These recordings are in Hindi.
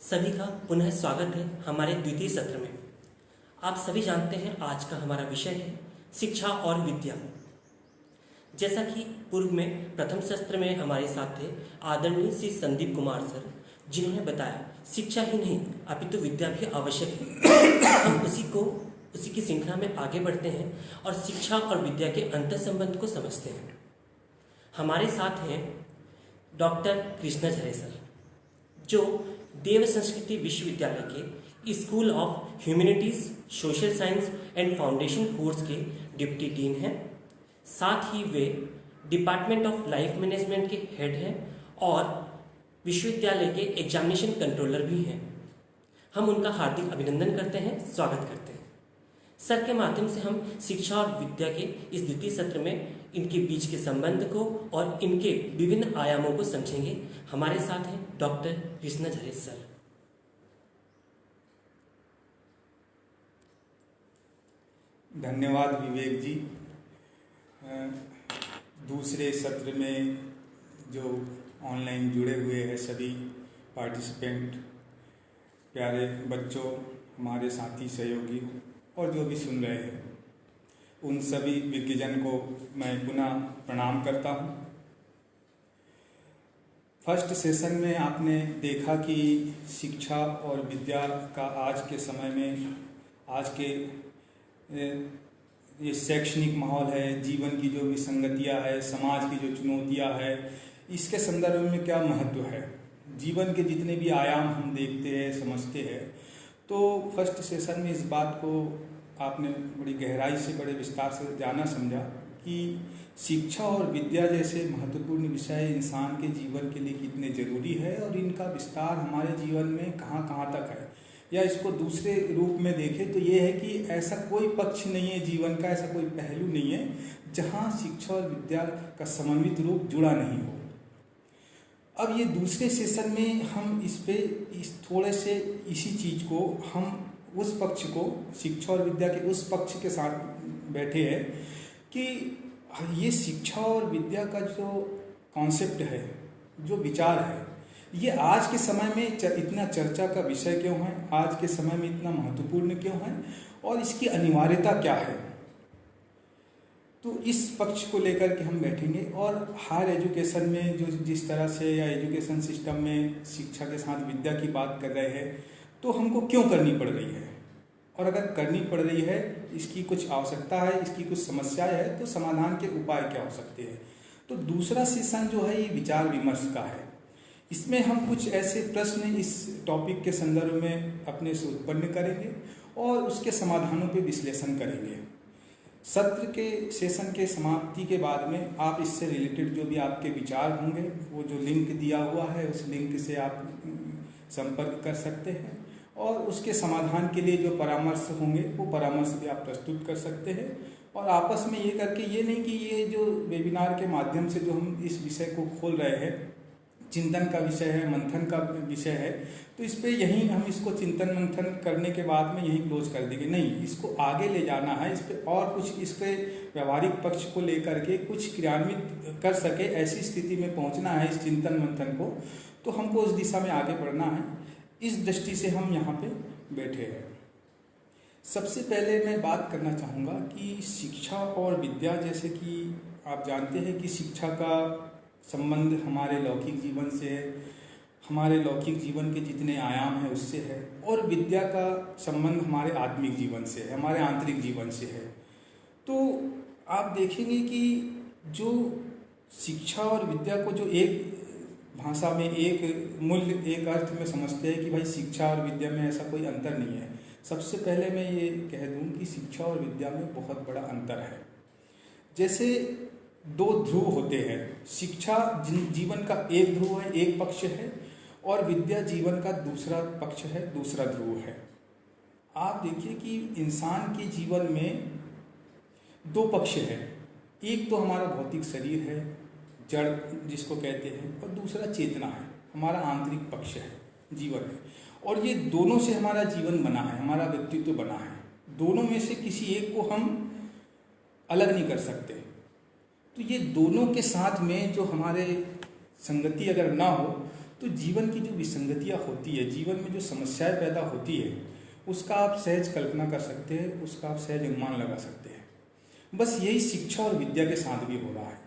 सभी का पुनः स्वागत है हमारे द्वितीय सत्र में। आप सभी जानते हैं आज का हमारा विषय है शिक्षा और विद्या। जैसा कि पूर्व में प्रथम सत्र में हमारे साथ थे आदरणीय श्री संदीप कुमार सर, जिन्होंने बताया शिक्षा ही नहीं अपितु विद्या भी आवश्यक है। हम उसी की श्रृंखला में आगे बढ़ते हैं और शिक्षा और विद्या के अंतर संबंध को समझते हैं। हमारे साथ हैं डॉक्टर कृष्णा झरे सर, जो देव संस्कृति विश्वविद्यालय के school of humanities, social science and foundation course के डिप्टी डीन हैं। साथ ही वे डिपार्टमेंट ऑफ लाइफ मैनेजमेंट के हेड हैं और विश्वविद्यालय के एग्जामिनेशन कंट्रोलर भी हैं। हम उनका हार्दिक अभिनंदन करते हैं, स्वागत करते हैं। सर के माध्यम से हम शिक्षा और विद्या के इस द्वितीय सत्र में इनके बीच के संबंध को और इनके विभिन्न आयामों को समझेंगे। हमारे साथ हैं डॉक्टर कृष्णा झरे सर। धन्यवाद विवेक जी। दूसरे सत्र में जो ऑनलाइन जुड़े हुए हैं सभी पार्टिसिपेंट, प्यारे बच्चों, हमारे साथी सहयोगी और जो भी सुन रहे हैं, उन सभी विज्ञजन को मैं पुनः प्रणाम करता हूँ। फर्स्ट सेशन में आपने देखा कि शिक्षा और विद्या का आज के समय में, आज के ये शैक्षणिक माहौल है, जीवन की जो विसंगतियाँ है, समाज की जो चुनौतियाँ है, इसके संदर्भ में क्या महत्व है। जीवन के जितने भी आयाम हम देखते हैं, समझते हैं, तो फर्स्ट सेशन में इस बात को आपने बड़ी गहराई से, बड़े विस्तार से जाना समझा कि शिक्षा और विद्या जैसे महत्वपूर्ण विषय इंसान के जीवन के लिए कितने जरूरी है और इनका विस्तार हमारे जीवन में कहाँ कहाँ तक है। या इसको दूसरे रूप में देखें तो ये है कि ऐसा कोई पक्ष नहीं है जीवन का, ऐसा कोई पहलू नहीं है जहाँ शिक्षा और विद्या का समन्वित रूप जुड़ा नहीं हो। अब ये दूसरे सेशन में हम इस थोड़े से इसी चीज़ को, हम उस पक्ष को, शिक्षा और विद्या के उस पक्ष के साथ बैठे हैं कि ये शिक्षा और विद्या का जो कॉन्सेप्ट है, जो विचार है, ये आज के समय में इतना चर्चा का विषय क्यों है, आज के समय में इतना महत्वपूर्ण क्यों है और इसकी अनिवार्यता क्या है। तो इस पक्ष को लेकर के हम बैठेंगे और हायर एजुकेशन में जो जिस तरह से, या एजुकेशन सिस्टम में शिक्षा के साथ विद्या की बात कर रहे हैं, तो हमको क्यों करनी पड़ रही है, और अगर करनी पड़ रही है इसकी कुछ आवश्यकता है, इसकी कुछ समस्याएं है, तो समाधान के उपाय क्या हो सकते हैं। तो दूसरा सेशन जो है ये विचार विमर्श का है। इसमें हम कुछ ऐसे प्रश्न इस टॉपिक के संदर्भ में अपने से उत्पन्न करेंगे और उसके समाधानों पे विश्लेषण करेंगे। सत्र के सेशन के समाप्ति के बाद में आप इससे रिलेटेड जो भी आपके विचार होंगे, वो जो लिंक दिया हुआ है उस लिंक से आप संपर्क कर सकते हैं और उसके समाधान के लिए जो परामर्श होंगे वो परामर्श भी आप प्रस्तुत कर सकते हैं। और आपस में ये करके, ये नहीं कि ये जो वेबिनार के माध्यम से जो हम इस विषय को खोल रहे हैं, चिंतन का विषय है, मंथन का विषय है, तो इस पर यहीं हम इसको चिंतन मंथन करने के बाद में यहीं क्लोज कर देंगे। नहीं, इसको आगे ले जाना है, इस पर और कुछ, इस पर व्यवहारिक पक्ष को लेकर के कुछ क्रियान्वित कर सके, ऐसी स्थिति में पहुंचना है इस चिंतन मंथन को, तो हमको उस दिशा में आगे बढ़ना है। इस दृष्टि से हम यहाँ पे बैठे हैं। सबसे पहले मैं बात करना चाहूँगा कि शिक्षा और विद्या, जैसे कि आप जानते हैं कि शिक्षा का संबंध हमारे लौकिक जीवन से है, हमारे लौकिक जीवन के जितने आयाम हैं उससे है, और विद्या का संबंध हमारे आत्मिक जीवन से है, हमारे आंतरिक जीवन से है। तो आप देखेंगे कि जो शिक्षा और विद्या को जो एक भाषा में, एक मूल्य, एक अर्थ में समझते हैं कि भाई शिक्षा और विद्या में ऐसा कोई अंतर नहीं है। सबसे पहले मैं ये कह दूं कि शिक्षा और विद्या में बहुत बड़ा अंतर है। जैसे दो ध्रुव होते हैं, शिक्षा जीवन का एक ध्रुव है, एक पक्ष है, और विद्या जीवन का दूसरा पक्ष है, दूसरा ध्रुव है। आप देखिए कि इंसान के जीवन में दो पक्ष है, एक तो हमारा भौतिक शरीर है, जड़ जिसको कहते हैं, और दूसरा चेतना है, हमारा आंतरिक पक्ष है, जीवन है। और ये दोनों से हमारा जीवन बना है, हमारा व्यक्तित्व बना है। दोनों में से किसी एक को हम अलग नहीं कर सकते। तो ये दोनों के साथ में जो हमारे संगति अगर ना हो तो जीवन की जो विसंगतियाँ होती है, जीवन में जो समस्याएं पैदा होती है, उसका आप सहज कल्पना कर सकते हैं, उसका आप सहज अनुमान लगा सकते हैं। बस यही शिक्षा और विद्या के साथ भी हो रहा है।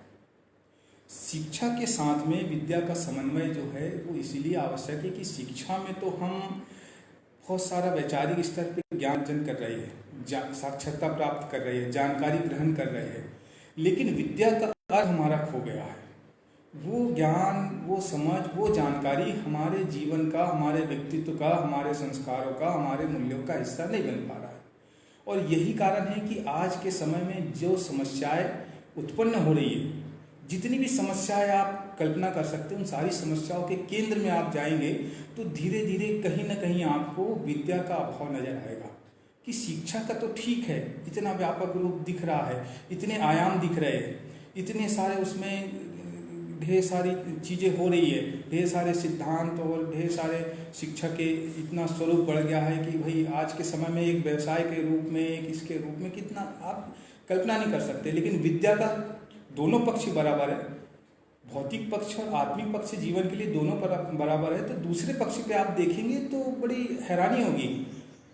शिक्षा के साथ में विद्या का समन्वय जो है वो इसीलिए आवश्यक है कि शिक्षा में तो हम बहुत सारा वैचारिक स्तर पर ज्ञान अर्जन कर रहे हैं, साक्षरता प्राप्त कर रहे हैं, जानकारी ग्रहण कर रहे हैं, लेकिन विद्या का अर्थ हमारा खो गया है। वो ज्ञान, वो समझ, वो जानकारी हमारे जीवन का, हमारे व्यक्तित्व का, हमारे संस्कारों का, हमारे मूल्यों का हिस्सा नहीं बन पा रहा है। और यही कारण है कि आज के समय में जो समस्याएं उत्पन्न हो रही है, जितनी भी समस्याएं आप कल्पना कर सकते हैं, उन सारी समस्याओं के केंद्र में आप जाएंगे तो धीरे धीरे कहीं ना कहीं आपको विद्या का अभाव नजर आएगा। कि शिक्षा का तो ठीक है, इतना व्यापक रूप दिख रहा है, इतने आयाम दिख रहे हैं, इतने सारे उसमें ढेर सारी चीज़ें हो रही है, ढेर सारे सिद्धांत और ढेर सारे शिक्षा के इतना स्वरूप बढ़ गया है कि भाई आज के समय में एक व्यवसाय के रूप में, एक इसके रूप में कितना आप कल्पना नहीं कर सकते। लेकिन विद्या का दोनों पक्ष बराबर है, भौतिक पक्ष और आत्मिक पक्ष जीवन के लिए दोनों बराबर है। तो दूसरे पक्ष पे आप देखेंगे तो बड़ी हैरानी होगी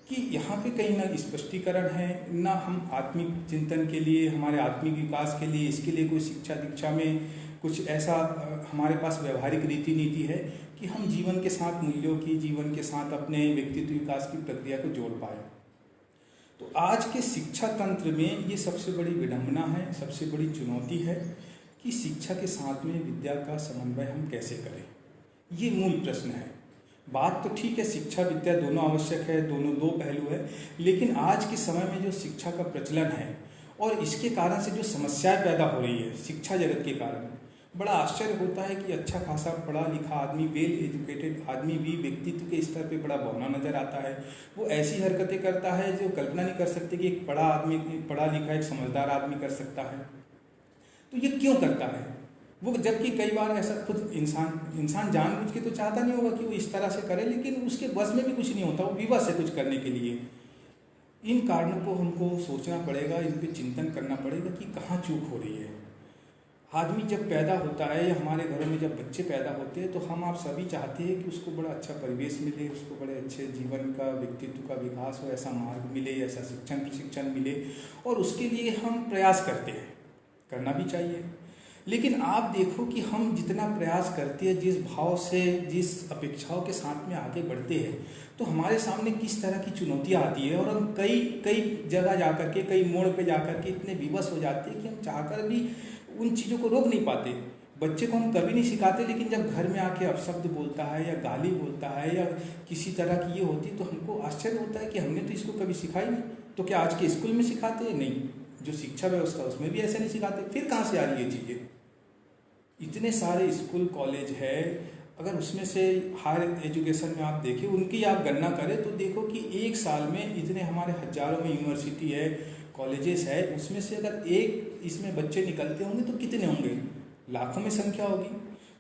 कि यहाँ पे कहीं ना स्पष्टीकरण है, ना हम आत्मिक चिंतन के लिए, हमारे आत्मिक विकास के लिए, इसके लिए कोई शिक्षा दीक्षा में कुछ ऐसा हमारे पास व्यवहारिक रीति नीति है कि हम जीवन के साथ मूल्यों की, जीवन के साथ अपने व्यक्तित्व विकास की प्रक्रिया को जोड़ पाए। तो आज के शिक्षा तंत्र में ये सबसे बड़ी विडंबना है, सबसे बड़ी चुनौती है कि शिक्षा के साथ में विद्या का समन्वय हम कैसे करें। ये मूल प्रश्न है। बात तो ठीक है, शिक्षा विद्या दोनों आवश्यक है, दोनों दो पहलू है, लेकिन आज के समय में जो शिक्षा का प्रचलन है और इसके कारण से जो समस्याएं पैदा हो रही है शिक्षा जगत के कारण, बड़ा आश्चर्य होता है कि अच्छा खासा पढ़ा लिखा आदमी, वेल एजुकेटेड आदमी भी व्यक्तित्व के स्तर पे बड़ा बौना नजर आता है। वो ऐसी हरकतें करता है जो कल्पना नहीं कर सकते कि एक पढ़ा आदमी, पढ़ा लिखा एक समझदार आदमी कर सकता है। तो ये क्यों करता है वो? जबकि कई बार ऐसा खुद इंसान जानबूझ के तो चाहता नहीं होगा कि वो इस तरह से करे, लेकिन उसके बस में भी कुछ नहीं होता, वो विवश है कुछ करने के लिए। इन कारणों को हमको सोचना पड़ेगा, इन पर चिंतन करना पड़ेगा कि कहाँ चूक हो रही है। आदमी जब पैदा होता है या हमारे घरों में जब बच्चे पैदा होते हैं तो हम आप सभी चाहते हैं कि उसको बड़ा अच्छा परिवेश मिले, उसको बड़े अच्छे जीवन का, व्यक्तित्व का विकास हो, ऐसा मार्ग मिले, ऐसा शिक्षण प्रशिक्षण मिले, और उसके लिए हम प्रयास करते हैं, करना भी चाहिए। लेकिन आप देखो कि हम जितना प्रयास करते हैं, जिस भाव से, जिस अपेक्षाओं के साथ में आगे बढ़ते हैं, तो हमारे सामने किस तरह की चुनौतियाँ आती है, और हम कई जगह जाकर के, कई मोड़ पे जाकर के इतने विवश हो जाते हैं कि हम चाहकर भी उन चीज़ों को रोक नहीं पाते। बच्चे को हम कभी नहीं सिखाते, लेकिन जब घर में आके अपशब्द बोलता है या गाली बोलता है या किसी तरह की ये होती, तो हमको आश्चर्य होता है कि हमने तो इसको कभी सिखाई नहीं। तो क्या आज के स्कूल में सिखाते हैं? नहीं। जो शिक्षा व्यवस्था उसमें भी ऐसे नहीं सिखाते। फिर कहाँ से आ रही है चीज़ें? इतने सारे स्कूल कॉलेज है, अगर उसमें से हायर एजुकेशन में आप देखें, उनकी आप गणना करें तो देखो कि एक साल में इतने हमारे हजारों में यूनिवर्सिटी है, कॉलेजेस है, उसमें से अगर एक इसमें बच्चे निकलते होंगे तो कितने होंगे? लाखों में संख्या होगी।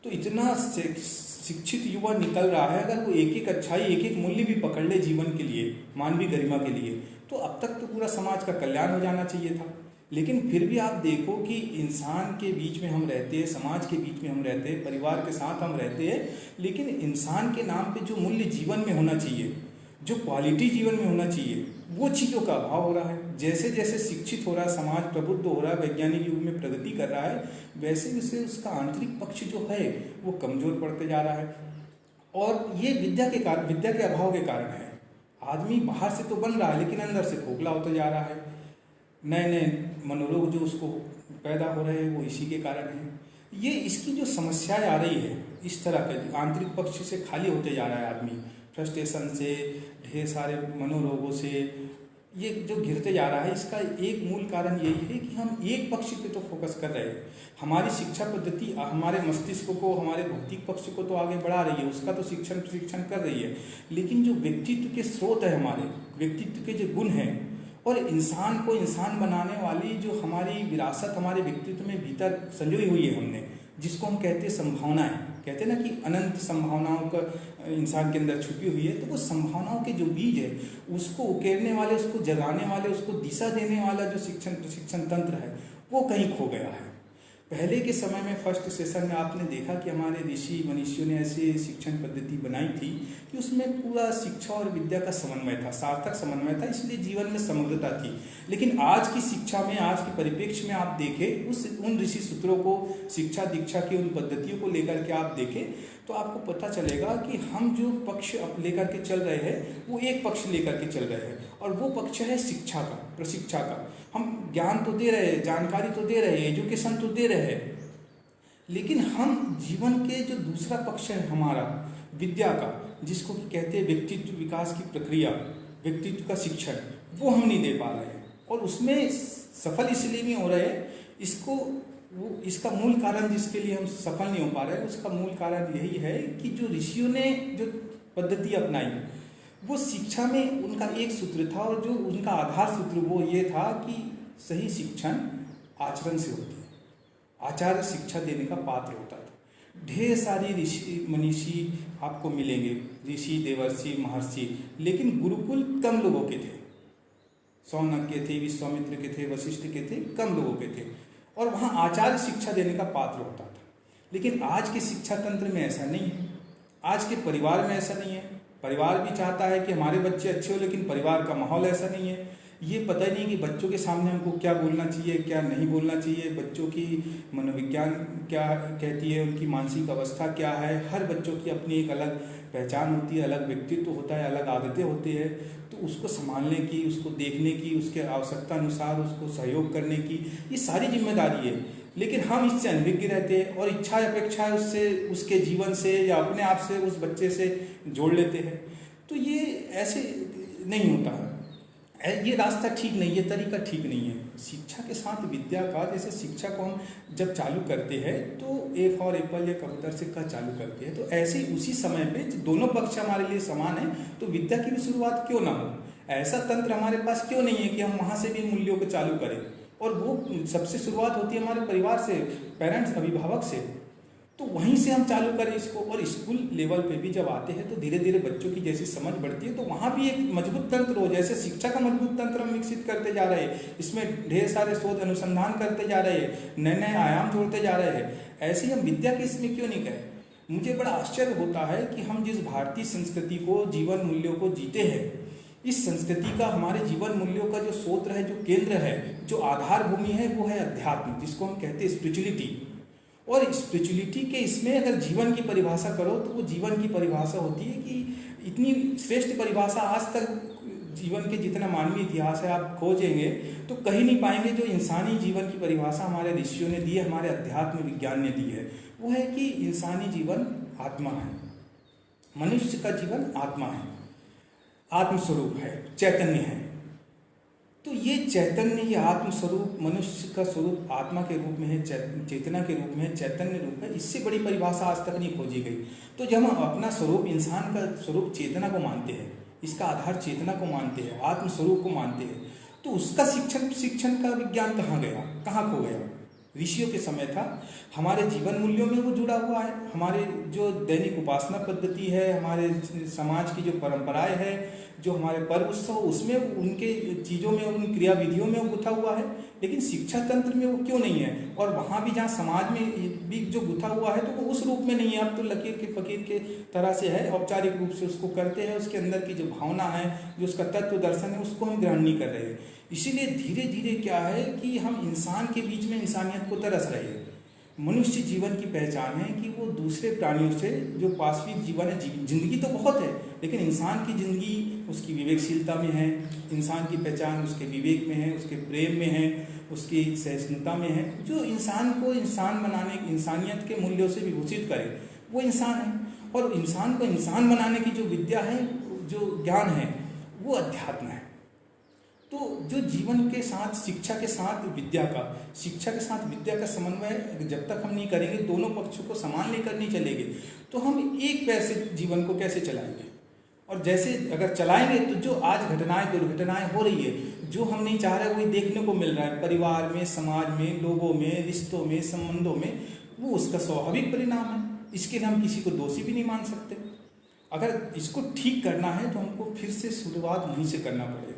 तो इतना शिक्षित युवा निकल रहा है, अगर वो एक एक अच्छाई, एक एक मूल्य भी पकड़ ले जीवन के लिए, मानवीय गरिमा के लिए, तो अब तक तो पूरा समाज का कल्याण हो जाना चाहिए था। लेकिन फिर भी आप देखो कि इंसान के बीच में हम रहते हैं, समाज के बीच में हम रहते हैं, परिवार के साथ हम रहते हैं, लेकिन इंसान के नाम पे जो मूल्य जीवन में होना चाहिए, जो क्वालिटी जीवन में होना चाहिए, वो चीज़ों का अभाव हो रहा है। जैसे जैसे शिक्षित हो रहा है समाज, प्रबुद्ध हो रहा है, वैज्ञानिक युग में प्रगति कर रहा है, वैसे वैसे उसका आंतरिक पक्ष जो है वो कमजोर पड़ते जा रहा है। और ये विद्या के अभाव के कारण है। आदमी बाहर से तो बन रहा है, लेकिन अंदर से खोखला होता जा रहा है। नए नए मनोरोग जो उसको पैदा हो रहे हैं वो इसी के कारण है। ये इसकी जो समस्याएं आ रही है, इस तरह के आंतरिक पक्ष से खाली होते जा रहा है आदमी, फ्रस्ट्रेशन से, ढेर सारे मनोरोगों से ये जो गिरते जा रहा है, इसका एक मूल कारण यही है कि हम एक पक्ष पे तो फोकस कर रहे हैं। हमारी शिक्षा पद्धति हमारे मस्तिष्क को, हमारे भौतिक पक्ष को तो आगे बढ़ा रही है, उसका तो शिक्षण प्रशिक्षण कर रही है, लेकिन जो व्यक्तित्व के स्रोत है, हमारे व्यक्तित्व के जो गुण हैं और इंसान को इंसान बनाने वाली जो हमारी विरासत हमारे व्यक्तित्व में भीतर संजोई हुई है हमने, जिसको हम कहते हैं संभावनाएं, कहते हैं ना कि अनंत संभावनाओं का इंसान के अंदर छुपी हुई है। तो वो संभावनाओं के जो बीज है, उसको उकेरने वाले, उसको जगाने वाले, उसको दिशा देने वाला जो शिक्षण प्रशिक्षण तंत्र है, वो कहीं खो गया है। पहले के समय में फर्स्ट सेशन में आपने देखा कि हमारे ऋषि मनीषियों ने ऐसी शिक्षण पद्धति बनाई थी कि उसमें पूरा शिक्षा और विद्या का समन्वय था, सार्थक समन्वय था, इसलिए जीवन में समग्रता थी। लेकिन आज की शिक्षा में, आज के परिप्रेक्ष्य में आप देखें, उन ऋषि सूत्रों को, शिक्षा दीक्षा की उन पद्धतियों को लेकर के आप देखें तो आपको पता चलेगा कि हम जो पक्ष लेकर के चल रहे हैं वो एक पक्ष लेकर के चल रहे हैं, और वो पक्ष है शिक्षा का, प्रशिक्षा का। हम ज्ञान तो दे रहे हैं, जानकारी तो दे रहे हैं, एजुकेशन तो दे रहे हैं, लेकिन हम जीवन के जो दूसरा पक्ष है हमारा विद्या का, जिसको कि कहते हैं व्यक्तित्व विकास की प्रक्रिया, व्यक्तित्व का शिक्षण, वो हम नहीं दे पा रहे हैं। और उसमें सफल इसलिए नहीं हो रहे हैं, इसका मूल कारण जिसके लिए हम सफल नहीं हो पा रहे हैं, उसका मूल कारण यही है कि जो ऋषियों ने जो पद्धति अपनाई वो शिक्षा में उनका एक सूत्र था, और जो उनका आधार सूत्र वो ये था कि सही शिक्षण आचरण से होती है। आचार्य शिक्षा देने का पात्र होता था। ढेर सारी ऋषि मनीषी आपको मिलेंगे, ऋषि, देवर्षि, महर्षि, लेकिन गुरुकुल कम लोगों के थे। शौनक के थे, विश्वामित्र के थे, वशिष्ठ के थे, कम लोगों के थे, और वहाँ आचार्य शिक्षा देने का पात्र होता था। लेकिन आज के शिक्षा तंत्र में ऐसा नहीं है, आज के परिवार में ऐसा नहीं है। परिवार भी चाहता है कि हमारे बच्चे अच्छे हो, लेकिन परिवार का माहौल ऐसा नहीं है। ये पता ही नहीं कि बच्चों के सामने हमको क्या बोलना चाहिए, क्या नहीं बोलना चाहिए, बच्चों की मनोविज्ञान क्या कहती है, उनकी मानसिक अवस्था क्या है। हर बच्चों की अपनी एक अलग पहचान होती है, अलग व्यक्तित्व होता है, अलग आदतें होती है। तो उसको संभालने की, उसको देखने की, उसके आवश्यकता अनुसार उसको सहयोग करने की, ये सारी जिम्मेदारी है। लेकिन हम इससे अनभिज्ञ रहते हैं और इच्छा अपेक्षा उससे, उसके जीवन से या अपने आप से उस बच्चे से जोड़ लेते हैं। तो ये ऐसे नहीं होता है, ये रास्ता ठीक नहीं, ये तरीका ठीक नहीं है। शिक्षा के साथ विद्या का, जैसे शिक्षा को हम जब चालू करते हैं तो ए फॉर एप्पल या कबूतर से का चालू करते हैं, तो ऐसे उसी समय पे दोनों पक्ष हमारे लिए समान है, तो विद्या की भी शुरुआत क्यों ना हो। ऐसा तंत्र हमारे पास क्यों नहीं है कि हम वहाँ से भी मूल्यों को चालू करें। और वो सबसे शुरुआत होती है हमारे परिवार से, पेरेंट्स, अभिभावक से। तो वहीं से हम चालू करें इसको। और स्कूल लेवल पे भी जब आते हैं तो धीरे धीरे बच्चों की जैसी समझ बढ़ती है, तो वहाँ भी एक मजबूत तंत्र हो, जैसे शिक्षा का मजबूत तंत्र हम विकसित करते जा रहे हैं, इसमें ढेर सारे शोध अनुसंधान करते जा रहे हैं, नए नए आयाम जोड़ते जा रहे हैं, ऐसे ही हम विद्या के इसमें क्यों नहीं करें। मुझे बड़ा आश्चर्य होता है कि हम जिस भारतीय संस्कृति को, जीवन मूल्यों को जीते हैं, इस संस्कृति का, हमारे जीवन मूल्यों का जो स्रोत है, जो केंद्र है, जो आधार भूमि है, वो है अध्यात्म, जिसको हम कहते हैं स्पिरिचुअलिटी। और स्पिरिचुअलिटी के इसमें अगर जीवन की परिभाषा करो तो वो जीवन की परिभाषा होती है कि इतनी श्रेष्ठ परिभाषा आज तक जीवन के जितना मानवीय इतिहास है आप खोजेंगे तो कहीं नहीं पाएंगे जो इंसानी जीवन की परिभाषा हमारे ऋषियों ने दी है, हमारे अध्यात्म विज्ञान ने दी है। वो है कि इंसानी जीवन आत्मा है, मनुष्य का जीवन आत्मा है, आत्मस्वरूप है, चैतन्य है। तो ये चैतन्य, ये आत्मस्वरूप, मनुष्य का स्वरूप आत्मा के रूप में है, चेतना के रूप में है, चैतन्य रूप है। इससे बड़ी परिभाषा आज तक नहीं खोजी गई। तो जब हम अपना स्वरूप, इंसान का स्वरूप चेतना को मानते हैं, इसका आधार चेतना को मानते हैं, आत्मस्वरूप को मानते हैं, तो उसका शिक्षण का विज्ञान कहाँ गया, कहाँ खो गया। ऋषियों के समय था, हमारे जीवन मूल्यों में वो जुड़ा हुआ है, हमारे जो दैनिक उपासना पद्धति है, हमारे समाज की जो परंपराएं है, जो हमारे पर्व उत्सव, उसमें उनके चीज़ों में, उन क्रिया विधियों में वो गुथा हुआ है। लेकिन शिक्षा तंत्र में वो क्यों नहीं है। और वहाँ भी जहाँ समाज में भी जो गुथा हुआ है तो वो उस रूप में नहीं है, अब तो लकीर के फकीर के तरह से है, औपचारिक रूप से उसको करते हैं, उसके अंदर की जो भावना है, जो उसका तत्व दर्शन है, उसको हम ग्रहण नहीं कर रहे हैं। इसीलिए धीरे धीरे क्या है कि हम इंसान के बीच में इंसानियत को तरस रहे हैं। मनुष्य जीवन की पहचान है कि वो दूसरे प्राणियों से, जो पाश्विक जीवन है, जिंदगी तो बहुत है, लेकिन इंसान की जिंदगी उसकी विवेकशीलता में है, इंसान की पहचान उसके विवेक में है, उसके प्रेम में है, उसकी सहिष्णुता में है, जो इंसान को इंसान बनाने, इंसानियत के मूल्यों से विभूषित करे, वो इंसान है। और इंसान को इंसान बनाने की जो विद्या है, जो ज्ञान है, वो अध्यात्म है। तो जो जीवन के साथ, शिक्षा के साथ विद्या का, शिक्षा के साथ विद्या का समन्वय जब तक हम नहीं करेंगे, दोनों पक्षों को समान लेकर नहीं चलेंगे, तो हम एक पैर से जीवन को कैसे चलाएंगे। और जैसे अगर चलाएंगे तो जो आज घटनाएं, दुर्घटनाएं हो रही है, जो हम नहीं चाह रहे वही देखने को मिल रहा है परिवार में, समाज में, लोगों में, रिश्तों में, संबंधों में, वो उसका स्वाभाविक परिणाम है। इसके लिए हम किसी को दोषी भी नहीं मान सकते। अगर इसको ठीक करना है तो हमको फिर से शुरुआत वहीं से करना पड़ेगा।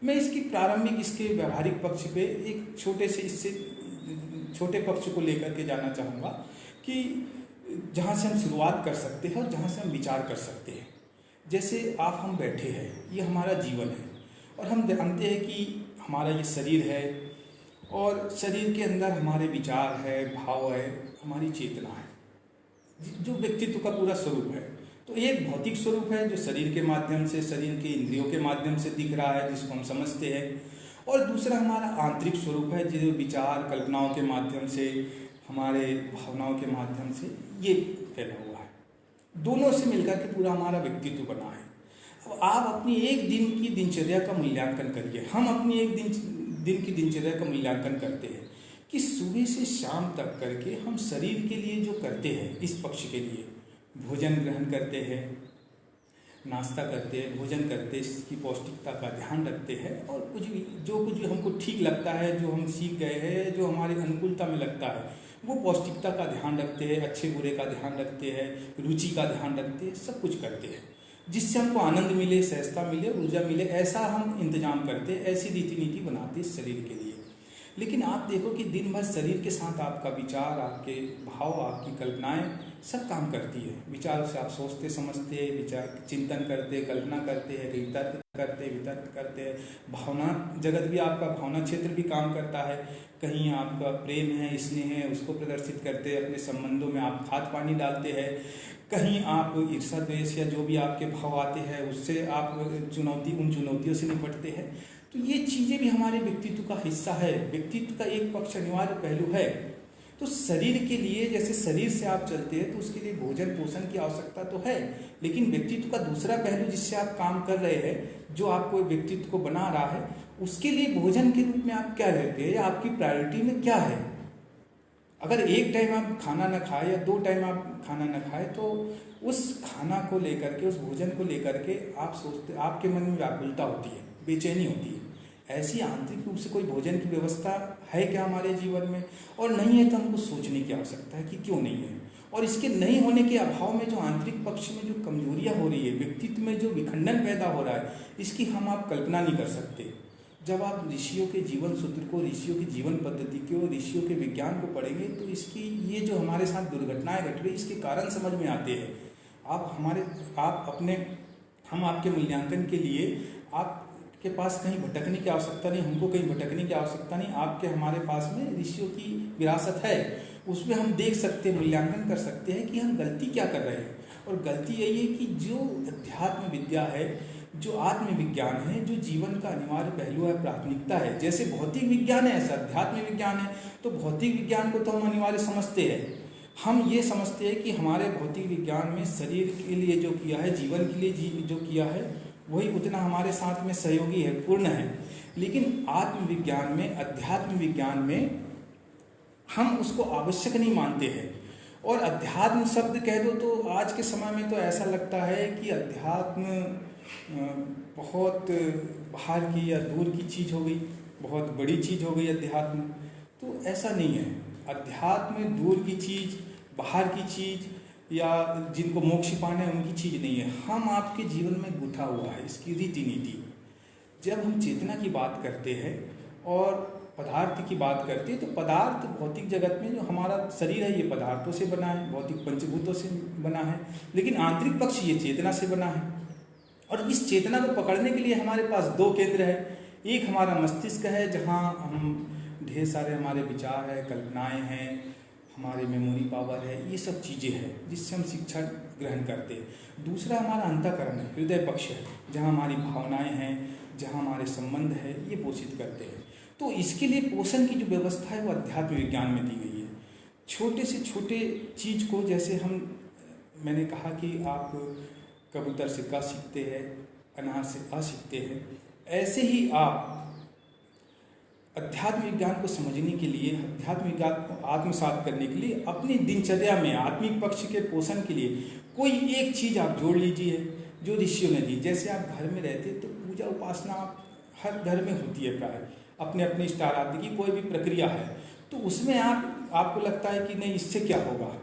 मैं इसकी प्रारंभिक, इसके व्यवहारिक पक्ष पे एक छोटे से, इससे छोटे पक्ष को लेकर के जाना चाहूँगा कि जहाँ से हम शुरुआत कर सकते हैं और जहाँ से हम विचार कर सकते हैं। जैसे आप हम बैठे हैं, ये हमारा जीवन है और हम जानते हैं कि हमारा ये शरीर है और शरीर के अंदर हमारे विचार है, भाव है, हमारी चेतना है, जो व्यक्तित्व का पूरा स्वरूप है। तो एक भौतिक स्वरूप है जो शरीर के माध्यम से, शरीर के इंद्रियों के माध्यम से दिख रहा है, जिसको हम समझते हैं, और दूसरा हमारा आंतरिक स्वरूप है जो विचार कल्पनाओं के माध्यम से, हमारे भावनाओं के माध्यम से ये फैला हुआ है। दोनों से मिलकर के पूरा हमारा व्यक्तित्व बना है। अब आप अपनी एक दिन की दिनचर्या का मूल्यांकन करिए। हम अपनी एक दिन की दिनचर्या का मूल्यांकन करते हैं कि सुबह से शाम तक करके हम शरीर के लिए जो करते हैं, इस पक्ष के लिए भोजन ग्रहण करते हैं, नाश्ता करते हैं, भोजन करते हैं, इसकी पौष्टिकता का ध्यान रखते हैं, और कुछ भी हमको ठीक लगता है, जो हम सीख गए हैं, जो हमारी अनुकूलता में लगता है, वो पौष्टिकता का ध्यान रखते हैं, अच्छे बुरे का ध्यान रखते हैं, रुचि का ध्यान रखते हैं, सब कुछ करते हैं जिससे हमको आनंद मिले, सहजता मिले, ऊर्जा मिले, ऐसा हम इंतजाम करते हैं, ऐसी रीति नीति बनाते हैं शरीर के लिए। लेकिन आप देखो कि दिन भर शरीर के साथ आपका विचार, आपके भाव, आपकी कल्पनाएं सब काम करती है। विचार से आप सोचते समझते, विचार चिंतन करते, कल्पना करते हैं, वितर्क करते हैं, भावना जगत भी, आपका भावना क्षेत्र भी काम करता है। कहीं आपका प्रेम है, स्नेह है, उसको प्रदर्शित करते हैं, अपने संबंधों में आप खाद पानी डालते हैं, कहीं आप ईर्ष्या द्वेष या जो भी आपके भाव आते हैं उससे आप उन चुनौतियों से निपटते हैं। तो ये चीज़ें भी हमारे व्यक्तित्व का हिस्सा है, व्यक्तित्व का एक पक्ष, अनिवार्य पहलू है। तो शरीर के लिए, जैसे शरीर से आप चलते हैं तो उसके लिए भोजन पोषण की आवश्यकता तो है, लेकिन व्यक्तित्व का दूसरा पहलू जिससे आप काम कर रहे हैं, जो आपको व्यक्तित्व को बना रहा है, उसके लिए भोजन के रूप में आप क्या लेते हैं या आपकी प्रायोरिटी में क्या है। अगर एक टाइम आप खाना न खाए या 2 टाइम आप खाना न खाए, तो उस खाना को लेकर के, उस भोजन को लेकर के आप सोचते, आपके मन में व्याकुलता होती है, बेचैनी होती है। ऐसी आंतरिक रूप से कोई भोजन की व्यवस्था है क्या हमारे जीवन में? और नहीं है तो हमको सोचने की आवश्यकता है कि क्यों नहीं है। और इसके नहीं होने के अभाव में जो आंतरिक पक्ष में जो कमजोरियां हो रही है, व्यक्तित्व में जो विखंडन पैदा हो रहा है, इसकी हम आप कल्पना नहीं कर सकते। जब आप ऋषियों के जीवन सूत्र को, ऋषियों की जीवन पद्धति को, ऋषियों के विज्ञान को पढ़ेंगे तो इसकी, ये जो हमारे साथ दुर्घटनाएं घट रही, इसके कारण समझ में आते हैं। हम आपके मूल्यांकन के लिए आपके पास कहीं भटकने की आवश्यकता नहीं, हमको कहीं भटकने की आवश्यकता नहीं। आपके हमारे पास में ऋषियों की विरासत है, उसमें हम देख सकते हैं, मूल्यांकन कर सकते हैं कि हम गलती क्या कर रहे हैं। और गलती यही है कि जो अध्यात्म विद्या है, जो आत्मविज्ञान है, जो जीवन का अनिवार्य पहलू है, प्राथमिकता है, जैसे भौतिक विज्ञान है ऐसा अध्यात्म विज्ञान है। तो भौतिक विज्ञान को तो हम अनिवार्य समझते हैं, हम ये समझते हैं कि हमारे भौतिक विज्ञान में शरीर के लिए जो किया है, जीवन के लिए जो किया है, वही उतना हमारे साथ में सहयोगी है, पूर्ण है। लेकिन आत्मविज्ञान में, अध्यात्म विज्ञान में हम उसको आवश्यक नहीं मानते हैं। और अध्यात्म शब्द कह दो तो आज के समय में तो ऐसा लगता है कि अध्यात्म बहुत बाहर की या दूर की चीज़ हो गई, बहुत बड़ी चीज़ हो गई अध्यात्म। तो ऐसा नहीं है। अध्यात्म दूर की चीज़, बाहर की चीज़, या जिनको मोक्ष पाना है उनकी चीज़ नहीं है। हम आपके जीवन में गुथा हुआ है इसकी रीति नीति। जब हम चेतना की बात करते हैं और पदार्थ की बात करते हैं, तो पदार्थ भौतिक जगत में जो हमारा शरीर है, ये पदार्थों से बना है, भौतिक पंचभूतों से बना है। लेकिन आंतरिक पक्ष ये चेतना से बना है। और इस चेतना को पकड़ने के लिए हमारे पास 2 केंद्र है। एक हमारा मस्तिष्क है, जहाँ हम ढेर सारे हमारे विचार है, कल्पनाएं हैं, हमारे मेमोरी पावर है, ये सब चीज़ें हैं जिससे हम शिक्षा ग्रहण करते हैं। दूसरा हमारा अंतःकरण है, हृदय पक्ष है, जहाँ हमारी भावनाएं हैं, जहाँ हमारे संबंध है, ये पोषित करते हैं। तो इसके लिए पोषण की जो व्यवस्था है वो अध्यात्म विज्ञान में दी गई है। छोटे से छोटे चीज़ को, जैसे मैंने कहा कि आप कबूतर से क सीखते हैं, अनार से अ सीखते हैं, ऐसे ही आप अध्यात्म विज्ञान को समझने के लिए, अध्यात्म विज्ञान को आत्मसात करने के लिए अपनी दिनचर्या में आत्मिक पक्ष के पोषण के लिए कोई एक चीज़ आप जोड़ लीजिए जो ऋषियों ने दी। जैसे आप घर में रहते तो पूजा उपासना हर घर में होती है, प्राय अपने अपने इष्ट आराध्य की कोई भी प्रक्रिया है, तो उसमें आपको लगता है कि नहीं इससे क्या होगा,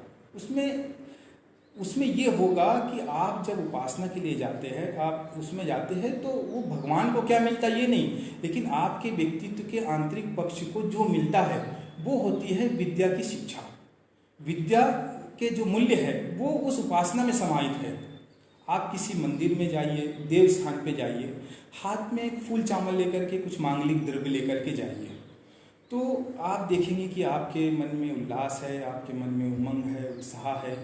उसमें ये होगा कि आप जब उपासना के लिए जाते हैं, आप उसमें जाते हैं तो वो भगवान को क्या मिलता है ये नहीं, लेकिन आपके व्यक्तित्व के आंतरिक पक्ष को जो मिलता है वो होती है विद्या की शिक्षा। विद्या के जो मूल्य है वो उस उपासना में समाहित है। आप किसी मंदिर में जाइए, देव स्थान पे जाइए, हाथ में एक फूल चावल लेकर के, कुछ मांगलिक द्रव्य लेकर के जाइए, तो आप देखेंगे कि आपके मन में उल्लास है, आपके मन में उमंग है, उत्साह है।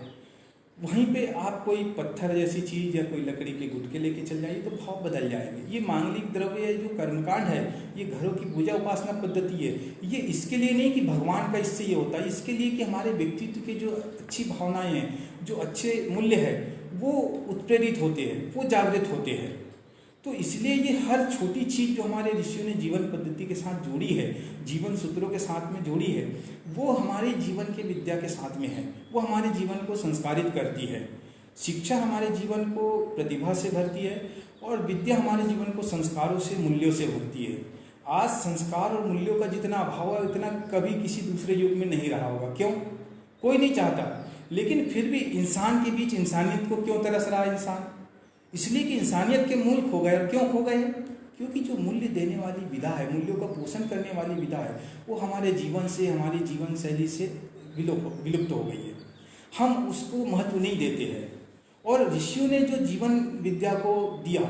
वहीं पे आप कोई पत्थर जैसी चीज़ या कोई लकड़ी के गुटके लेके चल जाइए तो भाव बदल जाएंगे। ये मांगलिक द्रव्य जो कर्मकांड है, ये घरों की पूजा उपासना पद्धति है, ये इसके लिए नहीं कि भगवान का इससे ये होता है, इसके लिए कि हमारे व्यक्तित्व के जो अच्छी भावनाएं हैं, जो अच्छे मूल्य है, वो उत्प्रेरित होते हैं, वो जागृत होते हैं। तो इसलिए ये हर छोटी चीज़ जो हमारे ऋषियों ने जीवन पद्धति के साथ जोड़ी है, जीवन सूत्रों के साथ में जोड़ी है, वो हमारे जीवन के विद्या के साथ में है। वो हमारे जीवन को संस्कारित करती है। शिक्षा हमारे जीवन को प्रतिभा से भरती है और विद्या हमारे जीवन को संस्कारों से, मूल्यों से भरती है। आज संस्कार और मूल्यों का जितना अभाव है उतना कभी किसी दूसरे युग में नहीं रहा होगा। क्यों? कोई नहीं चाहता, लेकिन फिर भी इंसान के बीच इंसानियत को क्यों तरस रहा है इंसान? इसलिए कि इंसानियत के मूल खो गए। क्यों खो गए? क्योंकि जो मूल्य देने वाली विधा है, मूल्यों का पोषण करने वाली विधा है, वो हमारे जीवन से, हमारी जीवन शैली से विलुप्त हो गई है। हम उसको महत्व नहीं देते हैं। और ऋषियों ने जो जीवन विद्या को दिया,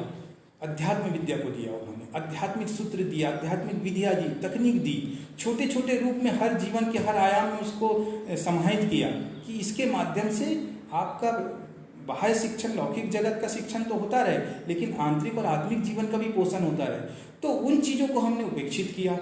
अध्यात्म विद्या को दिया, उन्होंने आध्यात्मिक सूत्र दिया, आध्यात्मिक विधियाँ दी, तकनीक दी, छोटे छोटे रूप में हर जीवन के हर आयाम में उसको समाहित किया कि इसके माध्यम से आपका बाह्य शिक्षण, लौकिक जगत का शिक्षण तो होता रहे, लेकिन आंतरिक और आत्मिक जीवन का भी पोषण होता रहे। तो उन चीज़ों को हमने उपेक्षित किया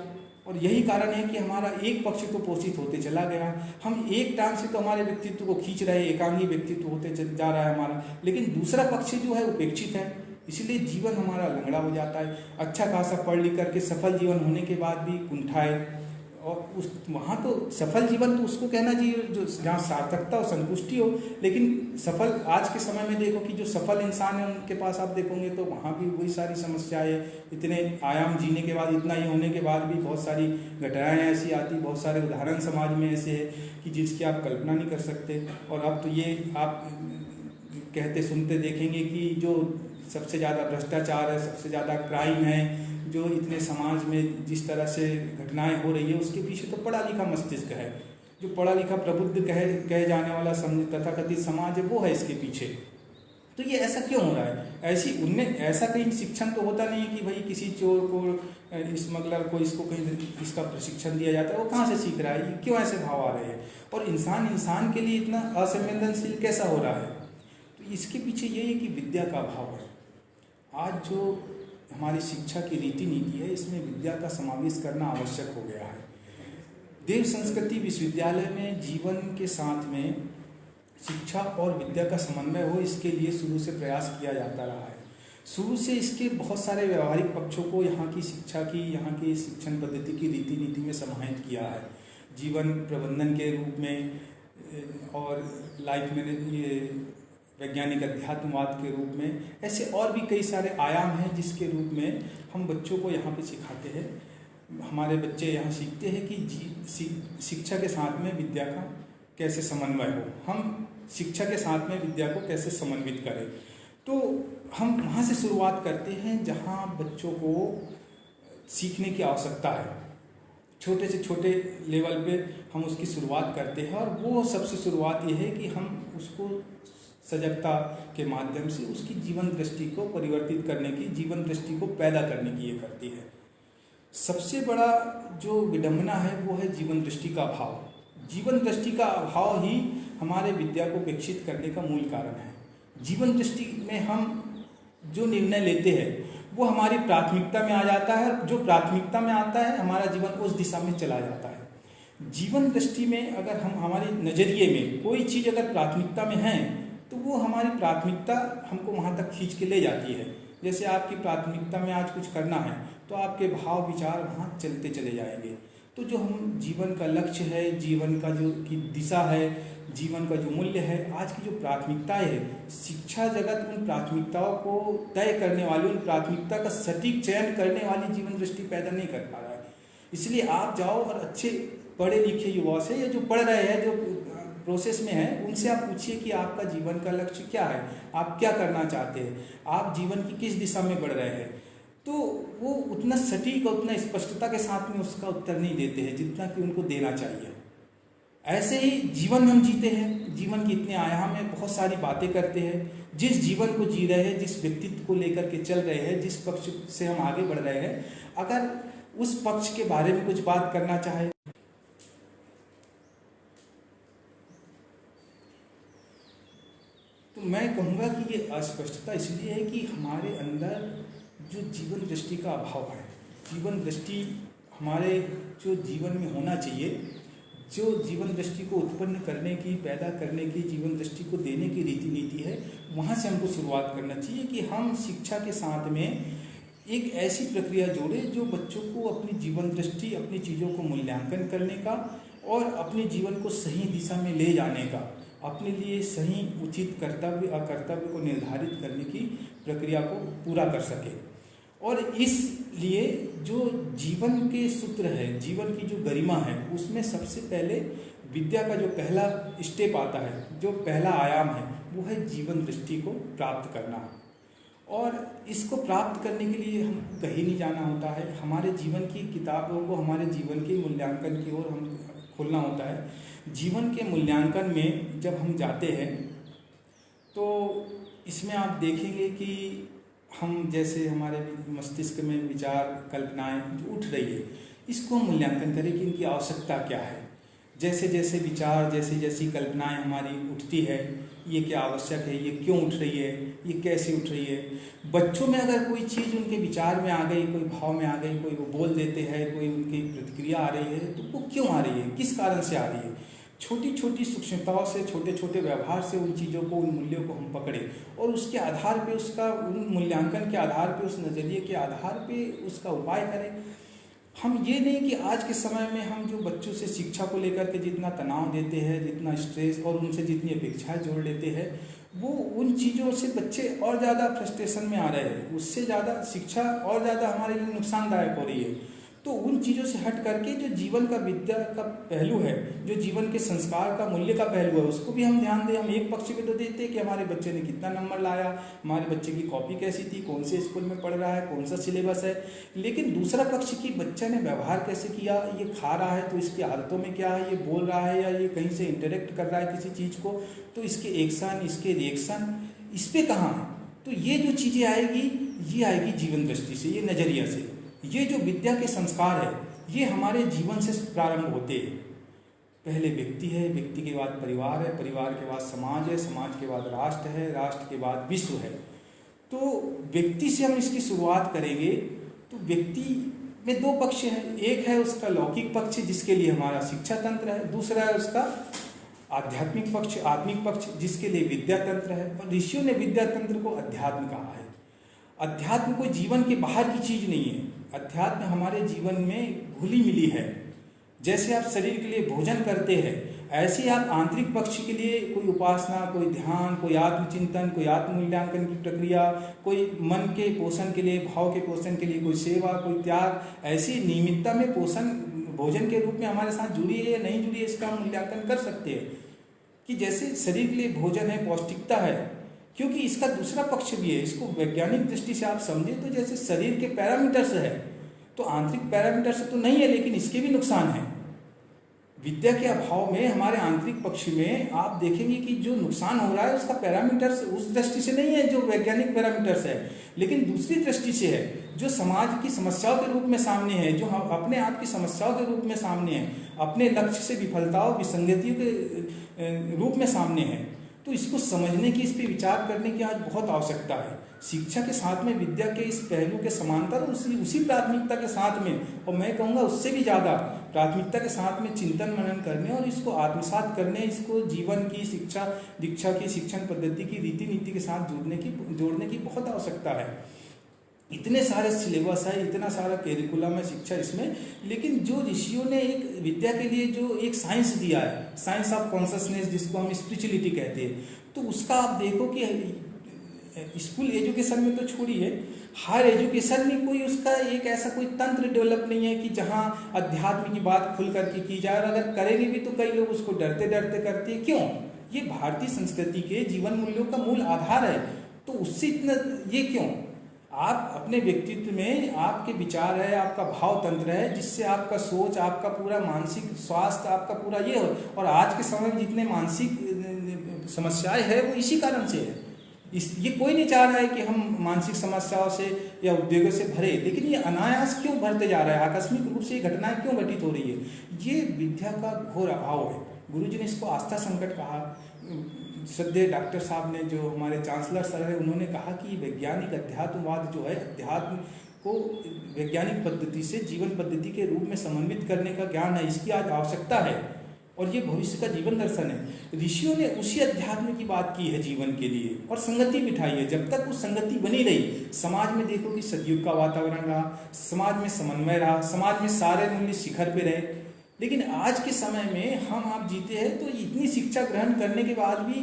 और यही कारण है कि हमारा एक पक्ष तो पोषित होते चला गया। हम एक टांग से तो हमारे व्यक्तित्व को खींच रहे, एकांगी व्यक्तित्व होते जा रहा है हमारा, लेकिन दूसरा पक्ष जो है उपेक्षित है। इसलिए जीवन हमारा लंगड़ा हो जाता है। अच्छा खासा पढ़ लिख करके सफल जीवन होने के बाद भी कुंठाए, और उस वहाँ तो सफल जीवन तो उसको कहना चाहिए जो जहाँ सार्थकता और संतुष्टि हो। लेकिन सफल आज के समय में देखो कि जो सफल इंसान है उनके पास आप देखोगे तो वहाँ भी वही सारी समस्याएं, इतने आयाम जीने के बाद, इतना ही होने के बाद भी बहुत सारी घटनाएं ऐसी आती, बहुत सारे उदाहरण समाज में ऐसे है कि जिसकी आप कल्पना नहीं कर सकते। और अब तो ये आप कहते सुनते देखेंगे कि जो सबसे ज़्यादा भ्रष्टाचार है, सबसे ज़्यादा क्राइम है, जो इतने समाज में जिस तरह से घटनाएं हो रही है, उसके पीछे तो पढ़ा लिखा मस्तिष्क है। जो पढ़ा लिखा प्रबुद्ध कहे जाने वाला तथाकथित समाज है, वो है इसके पीछे। तो ये ऐसा क्यों हो रहा है? ऐसी उनमें ऐसा कहीं शिक्षण तो होता नहीं है कि भाई किसी चोर को, स्मगलर को, इसको कहीं इसका प्रशिक्षण दिया जाता है। वो कहाँ से सीख रहा है? क्यों ऐसे भाव आ रहे हैं? और इंसान के लिए इतना असंवेदनशील कैसा हो रहा है? तो इसके पीछे यही है कि विद्या का अभाव है। आज जो हमारी शिक्षा की रीति नीति है, इसमें विद्या का समावेश करना आवश्यक हो गया है। देव संस्कृति विश्वविद्यालय में जीवन के साथ में शिक्षा और विद्या का समन्वय हो, इसके लिए शुरू से प्रयास किया जाता रहा है। शुरू से इसके बहुत सारे व्यवहारिक पक्षों को यहाँ की शिक्षा की, यहाँ की शिक्षण पद्धति की रीति नीति में समाहित किया है। जीवन प्रबंधन के रूप में और लाइफ में ये वैज्ञानिक अध्यात्मवाद के रूप में, ऐसे और भी कई सारे आयाम हैं जिसके रूप में हम बच्चों को यहाँ पे सिखाते हैं। हमारे बच्चे यहाँ सीखते हैं कि शिक्षा के साथ में विद्या का कैसे समन्वय हो, हम शिक्षा के साथ में विद्या को कैसे समन्वित करें। तो हम वहाँ से शुरुआत करते हैं जहाँ बच्चों को सीखने की आवश्यकता है। छोटे से छोटे लेवल पे हम उसकी शुरुआत करते हैं, और वो सबसे शुरुआत ये है कि हम उसको सजगता के माध्यम से उसकी जीवन दृष्टि को परिवर्तित करने की, जीवन दृष्टि को पैदा करने की ये करती है। सबसे बड़ा जो विडंबना है वो है जीवन दृष्टि का अभाव। जीवन दृष्टि का अभाव ही हमारे विद्या को विकसित करने का मूल कारण है। जीवन दृष्टि में हम जो निर्णय लेते हैं वो हमारी प्राथमिकता में आ जाता है, जो प्राथमिकता में आता है हमारा जीवन उस दिशा में चला जाता है। जीवन दृष्टि में अगर हम, हमारे नज़रिए में कोई चीज़ अगर प्राथमिकता में है तो वो हमारी प्राथमिकता हमको वहाँ तक खींच के ले जाती है। जैसे आपकी प्राथमिकता में आज कुछ करना है तो आपके भाव विचार वहाँ चलते चले जाएंगे। तो जो हम जीवन का लक्ष्य है, जीवन का जो की दिशा है, जीवन का जो मूल्य है, आज की जो प्राथमिकताएं है, शिक्षा जगत उन प्राथमिकताओं को तय करने वाली, उन प्राथमिकता का सटीक चयन करने वाली जीवन दृष्टि पैदा नहीं कर पा रहा है। इसलिए आप जाओ और अच्छे पढ़े लिखे युवा से, या जो पढ़ रहे हैं, जो प्रोसेस में है, उनसे आप पूछिए कि आपका जीवन का लक्ष्य क्या है, आप क्या करना चाहते हैं, आप जीवन की किस दिशा में बढ़ रहे हैं। तो वो उतना सटीक और उतना स्पष्टता के साथ में उसका उत्तर नहीं देते हैं जितना कि उनको देना चाहिए। ऐसे ही जीवन हम जीते हैं, जीवन के इतने आयाम में बहुत सारी बातें करते हैं। जिस जीवन को जी रहे हैं, जिस व्यक्तित्व को लेकर के चल रहे हैं, जिस पक्ष से हम आगे बढ़ रहे हैं, अगर उस पक्ष के बारे में कुछ बात करना चाहे तो मैं कहूँगा कि ये अस्पष्टता इसलिए है कि हमारे अंदर जो जीवन दृष्टि का अभाव है। जीवन दृष्टि हमारे जो जीवन में होना चाहिए, जो जीवन दृष्टि को उत्पन्न करने की, पैदा करने की, जीवन दृष्टि को देने की रीति नीति है, वहाँ से हमको शुरुआत करना चाहिए कि हम शिक्षा के साथ में एक ऐसी प्रक्रिया जोड़े जो बच्चों को अपनी जीवन दृष्टि, अपनी चीज़ों को मूल्यांकन करने का और अपने जीवन को सही दिशा में ले जाने का, अपने लिए सही उचित कर्तव्य अकर्तव्य को निर्धारित करने की प्रक्रिया को पूरा कर सके। और इसलिए जो जीवन के सूत्र है, जीवन की जो गरिमा है, उसमें सबसे पहले विद्या का जो पहला स्टेप आता है, जो पहला आयाम है, वो है जीवन दृष्टि को प्राप्त करना। और इसको प्राप्त करने के लिए हमको कहीं नहीं जाना होता है, हमारे जीवन की किताबों को हमारे जीवन के मूल्यांकन की ओर हम खोलना होता है। जीवन के मूल्यांकन में जब हम जाते हैं तो इसमें आप देखेंगे कि हम जैसे हमारे मस्तिष्क में विचार कल्पनाएं जो उठ रही है, इसको हम मूल्यांकन करें कि इनकी आवश्यकता क्या है। जैसे जैसे विचार, जैसे जैसी कल्पनाएं हमारी उठती है, ये क्या आवश्यक है, ये क्यों उठ रही है, ये कैसे उठ रही है। बच्चों में अगर कोई चीज़ उनके विचार में आ गई, कोई भाव में आ गई, कोई वो बोल देते हैं, कोई उनकी प्रतिक्रिया आ रही है, तो वो क्यों आ रही है, किस कारण से आ रही है। छोटी छोटी सूक्ष्मताओं से, छोटे छोटे व्यवहार से उन चीज़ों को, उन मूल्यों को हम पकड़े और उसके आधार पे, उसका उन मूल्यांकन के आधार पे, उस नज़रिए के आधार पे उसका उपाय करें। हम ये नहीं कि आज के समय में हम जो बच्चों से शिक्षा को लेकर के जितना तनाव देते हैं, जितना स्ट्रेस और उनसे जितनी अपेक्षाएं जोड़ लेते हैं, वो उन चीज़ों से बच्चे और ज़्यादा फ्रस्ट्रेशन में आ रहे हैं। उससे ज़्यादा शिक्षा और ज़्यादा हमारे लिए नुकसानदायक हो रही है। तो उन चीज़ों से हट करके जो जीवन का विद्या का पहलू है, जो जीवन के संस्कार का मूल्य का पहलू है, उसको भी हम ध्यान दें। हम एक पक्ष पे तो देते हैं कि हमारे बच्चे ने कितना नंबर लाया, हमारे बच्चे की कॉपी कैसी थी, कौन से स्कूल में पढ़ रहा है, कौन सा सिलेबस है, लेकिन दूसरा पक्ष की बच्चे ने व्यवहार कैसे किया, ये खा रहा है तो इसकी आदतों में क्या है, ये बोल रहा है या ये कहीं से इंटरेक्ट कर रहा है किसी चीज़ को, तो इसके एक्शन, इसके रिएक्शन, इस पर कहाँ है। तो ये जो चीज़ें आएगी, ये आएगी जीवन दृष्टि से, ये नज़रिया से। ये जो विद्या के संस्कार है, ये हमारे जीवन से प्रारंभ होते हैं। पहले व्यक्ति है, व्यक्ति के बाद परिवार है, परिवार के बाद समाज है, समाज के बाद राष्ट्र है, राष्ट्र के बाद विश्व है। तो व्यक्ति से हम इसकी शुरुआत करेंगे तो व्यक्ति में दो पक्ष हैं। एक है उसका लौकिक पक्ष जिसके लिए हमारा शिक्षा तंत्र है, दूसरा है उसका आध्यात्मिक पक्ष, आत्मिक पक्ष जिसके लिए विद्या तंत्र है। और ऋषियों ने विद्या तंत्र को अध्यात्म कहा है। अध्यात्म कोई जीवन के बाहर की चीज़ नहीं है। अध्यात्म हमारे जीवन में घुली मिली है। जैसे आप शरीर के लिए भोजन करते हैं, ऐसे आप आंतरिक पक्ष के लिए कोई उपासना, कोई ध्यान, कोई आत्मचिंतन, कोई आत्म मूल्यांकन की प्रक्रिया, कोई मन के पोषण के लिए, भाव के पोषण के लिए कोई सेवा, कोई त्याग, ऐसी नियमितता में पोषण भोजन के रूप में हमारे साथ जुड़ी है या नहीं जुड़ी है, इसका हम मूल्यांकन कर सकते हैं। कि जैसे शरीर के लिए भोजन है, पौष्टिकता है, क्योंकि इसका दूसरा पक्ष भी है। इसको वैज्ञानिक दृष्टि से आप समझे तो जैसे शरीर के पैरामीटर्स है, तो आंतरिक पैरामीटर्स तो नहीं है, लेकिन इसके भी नुकसान है। विद्या के अभाव में हमारे आंतरिक पक्ष में आप देखेंगे कि जो नुकसान हो रहा है उसका पैरामीटर्स उस दृष्टि से नहीं है जो वैज्ञानिक पैरामीटर्स है, लेकिन दूसरी दृष्टि से है, जो समाज की समस्याओं के रूप में सामने है, जो हम अपने आप की समस्याओं के रूप में सामने है, अपने लक्ष्य से विफलताओं, विसंगतियों के रूप में सामने है। तो इसको समझने की, इस पर विचार करने की आज बहुत आवश्यकता है। शिक्षा के साथ में विद्या के इस पहलू के समांतर उसी प्राथमिकता के साथ में, और मैं कहूँगा उससे भी ज़्यादा प्राथमिकता के साथ में चिंतन मनन करने और इसको आत्मसात करने, इसको जीवन की शिक्षा, दीक्षा की शिक्षण पद्धति की रीति नीति के साथ जोड़ने की बहुत आवश्यकता है। इतने सारे सिलेबस है, इतना सारा कैरिकुलम है शिक्षा इसमें, लेकिन जो ऋषियों ने एक विद्या के लिए जो एक साइंस दिया है, साइंस ऑफ कॉन्शसनेस जिसको हम स्पिरिचुअलिटी कहते हैं, तो उसका आप देखो कि स्कूल एजुकेशन में तो छोड़िए, हायर एजुकेशन में कोई उसका एक ऐसा कोई तंत्र डेवलप नहीं है कि जहाँ अध्यात्म की बात खुल करके की जाए। और अगर करेंगे भी तो कई लोग उसको डरते डरते करते हैं। क्यों? ये भारतीय संस्कृति के जीवन मूल्यों का मूल आधार है, तो उससे इतना ये क्यों? आप अपने व्यक्तित्व में आपके विचार है, आपका भाव तंत्र है, जिससे आपका सोच, आपका पूरा मानसिक स्वास्थ्य, आपका पूरा ये हो। और आज के समय में जितने मानसिक समस्याएं है वो इसी कारण से है। ये कोई नहीं चाह रहा है कि हम मानसिक समस्याओं से या उद्वेगों से भरे, लेकिन ये अनायास क्यों भरते जा रहा है, आकस्मिक रूप से ये घटनाएं क्यों घटित हो रही है? ये विद्या का घोर अभाव है। गुरुजी ने इसको आस्था संकट कहा। श्रद्धेय डॉक्टर साहब ने, जो हमारे चांसलर सर है, उन्होंने कहा कि वैज्ञानिक अध्यात्मवाद जो है, अध्यात्म को वैज्ञानिक पद्धति से जीवन पद्धति के रूप में समन्वित करने का ज्ञान है, इसकी आज आवश्यकता है और ये भविष्य का जीवन दर्शन है। ऋषियों ने उसी अध्यात्म की बात की है जीवन के लिए और संगति बिठाई है। जब तक वो संगति बनी रही, समाज में देखो कि सतयुग का वातावरण रहा, समाज में समन्वय रहा, समाज में सारे मूल्य शिखर पे रहे। लेकिन आज के समय में हम आप जीते हैं तो इतनी शिक्षा ग्रहण करने के बाद भी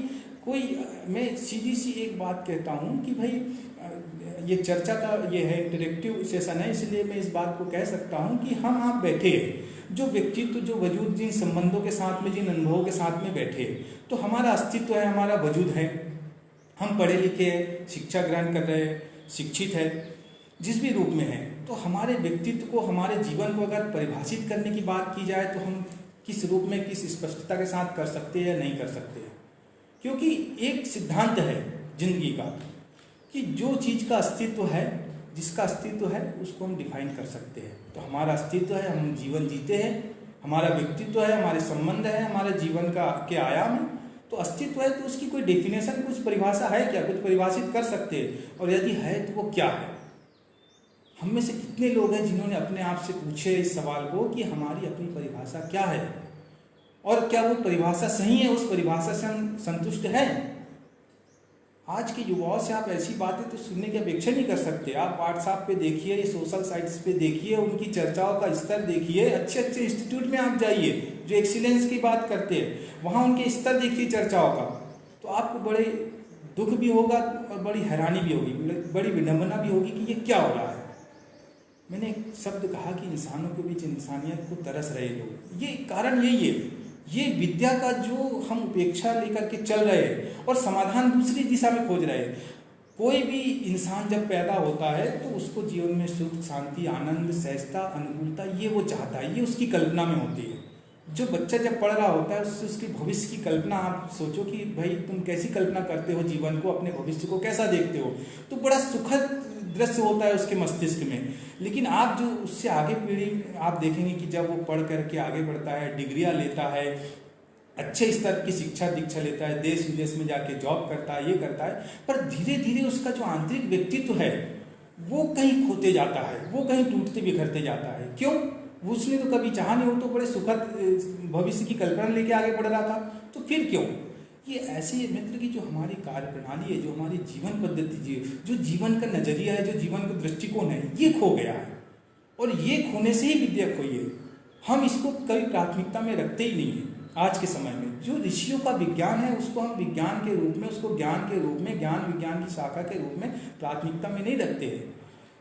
कोई, मैं सीधी सी एक बात कहता हूँ कि भाई ये चर्चा का ये है, इंटरेक्टिव सेशन है, इसलिए मैं इस बात को कह सकता हूँ कि हम आप बैठे हैं, जो व्यक्तित्व, जो वजूद, जिन संबंधों के साथ में, जिन अनुभवों के साथ में बैठे, तो हमारा अस्तित्व है, हमारा वजूद है। हम पढ़े लिखे हैं, शिक्षा ग्रहण कर रहे हैं, शिक्षित है, जिस भी रूप में है, तो हमारे व्यक्तित्व को, हमारे जीवन को अगर परिभाषित करने की बात की जाए तो हम किस रूप में, किस स्पष्टता के साथ कर सकते हैं या नहीं कर सकते हैं। क्योंकि एक सिद्धांत है जिंदगी का कि जो चीज़ का अस्तित्व है, जिसका अस्तित्व है, उसको हम डिफाइन कर सकते हैं। तो हमारा अस्तित्व है, हम जीवन जीते हैं, हमारा व्यक्तित्व है, हमारे संबंध है, हमारे जीवन का के आयाम है। तो अस्तित्व है तो उसकी कोई डेफिनेशन, कुछ परिभाषा है क्या, कुछ परिभाषित कर सकते हैं? और यदि है तो वो क्या है? हम में से कितने लोग हैं जिन्होंने अपने आप से पूछे इस सवाल को कि हमारी अपनी परिभाषा क्या है और क्या वो परिभाषा सही है, उस परिभाषा से हम संतुष्ट हैं? आज के युवाओं से आप ऐसी बातें तो सुनने की अपेक्षा नहीं कर सकते। आप व्हाट्सएप पे देखिए, ये सोशल साइट्स पे देखिए, उनकी चर्चाओं का स्तर देखिए, अच्छे अच्छे इंस्टीट्यूट में आप जाइए जो एक्सीलेंस की बात करते हैं, वहाँ उनके स्तर देखिए चर्चाओं का, तो आपको बड़े दुख भी होगा और बड़ी हैरानी भी होगी, बड़ी विडंबना भी होगी कि ये क्या हो रहा है। मैंने एक शब्द कहा कि इंसानों के बीच इंसानियत को तरस रहे लोग, ये कारण यही है। ये विद्या का जो हम उपेक्षा लेकर के चल रहे हैं और समाधान दूसरी दिशा में खोज रहे हैं। कोई भी इंसान जब पैदा होता है तो उसको जीवन में सुख, शांति, आनंद, सहजता, अनुकूलता, ये वो चाहता है, ये उसकी कल्पना में होती है। जो बच्चा जब पढ़ रहा होता है उससे उसकी भविष्य की कल्पना, आप सोचो कि भाई तुम कैसी कल्पना करते हो जीवन को, अपने भविष्य को कैसा देखते हो, तो बड़ा सुखद दृश्य होता है उसके मस्तिष्क में। लेकिन आप जो उससे आगे पीढ़ी आप देखेंगे कि जब वो पढ़ करके आगे बढ़ता है, डिग्रियां लेता है, अच्छे स्तर की शिक्षा दीक्षा लेता है, देश विदेश में जाके जॉब करता है, ये करता है, पर धीरे धीरे उसका जो आंतरिक व्यक्तित्व है वो कहीं खोते जाता है, वो कहीं टूटते बिखरते जाता है। क्यों? उसने तो कभी चाहा नहीं, वो तो बड़े सुखद भविष्य की कल्पना लेके आगे बढ़ रहा था, तो फिर क्यों? ये ऐसे मित्र की जो हमारी कार्य प्रणाली है, जो हमारी जीवन पद्धति, जो जीवन का नजरिया है, जो जीवन का दृष्टिकोण है, ये खो गया है। और ये खोने से ही विद्या खोई है। हम इसको कभी प्राथमिकता में रखते ही नहीं है। आज के समय में जो ऋषियों का विज्ञान है उसको हम विज्ञान के रूप में, उसको ज्ञान के रूप में, ज्ञान विज्ञान की शाखा के रूप में प्राथमिकता में नहीं रखते हैं।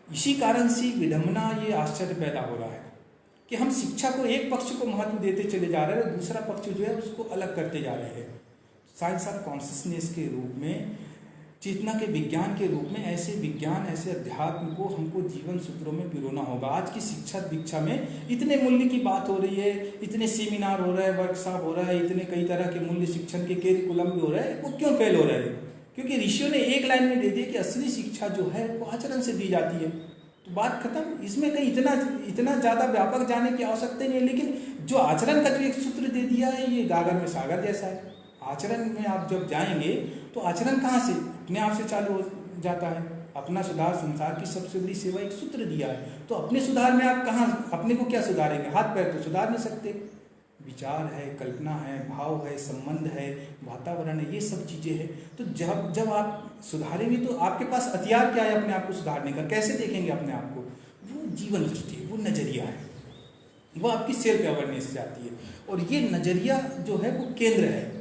इसी कारण से विडंबना, ये आश्चर्य पैदा हो रहा है कि हम शिक्षा को एक पक्ष को महत्व देते चले जा रहे हैं और दूसरा पक्ष जो है उसको अलग करते जा रहे हैं। साइंस ऑफ कॉन्शियसनेस के रूप में, चेतना के विज्ञान के रूप में ऐसे विज्ञान, ऐसे अध्यात्म को हमको जीवन सूत्रों में पिरोना होगा। आज की शिक्षा दीक्षा में इतने मूल्य की बात हो रही है, इतने सेमिनार हो रहे हैं, वर्कशॉप हो रहा है, इतने कई तरह के मूल्य शिक्षण के करिकुलम भी हो रहे हैं, वो क्यों फेल हो रहे हैं? क्योंकि ऋषियों ने एक लाइन में दे दिया कि असली शिक्षा जो है वो आचरण से दी जाती है, तो बात खत्म। इसमें कहीं इतना ज़्यादा व्यापक जाने की आवश्यकता नहीं है। लेकिन जो आचरण का जो एक सूत्र दे दिया है, ये गागर में सागर जैसा है। आचरण में आप जब जाएंगे तो आचरण कहाँ से अपने आप से चालू हो जाता है। अपना सुधार संसार की सबसे बड़ी सेवा, एक सूत्र दिया है। तो अपने सुधार में आप कहाँ, अपने को क्या सुधारेंगे? हाथ पैर तो सुधार नहीं सकते। विचार है, कल्पना है, भाव है, संबंध है, वातावरण है, ये सब चीज़ें हैं। तो जब आप सुधारेंगे तो आपके पास हथियार क्या है अपने आप को सुधारने का? कैसे देखेंगे अपने आप को? वो जीवन दृष्टि है, वो नज़रिया है, वो आपकी सेल्फ अवेयरनेस से आती है। और ये नज़रिया जो है वो केंद्र है।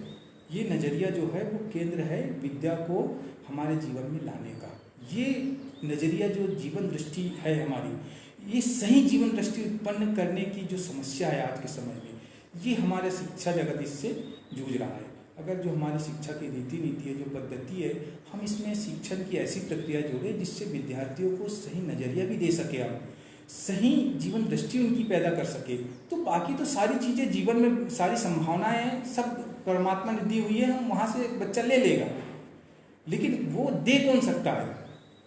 ये नज़रिया जो है वो केंद्र है विद्या को हमारे जीवन में लाने का। ये नज़रिया जो जीवन दृष्टि है हमारी, ये सही जीवन दृष्टि उत्पन्न करने की जो समस्या है आज के समय में, ये हमारे शिक्षा जगत इससे जूझ रहा है। अगर जो हमारी शिक्षा की रीति नीति है, जो पद्धति है, हम इसमें शिक्षण की ऐसी प्रक्रिया जोड़े जिससे विद्यार्थियों को सही नज़रिया भी दे सके, हम सही जीवन दृष्टि उनकी पैदा कर सके, तो बाकी तो सारी चीज़ें जीवन में, सारी संभावनाएं हैं, सब परमात्मा ने दी हुई है, हम वहाँ से बच्चा ले लेगा। लेकिन वो दे कौन सकता है?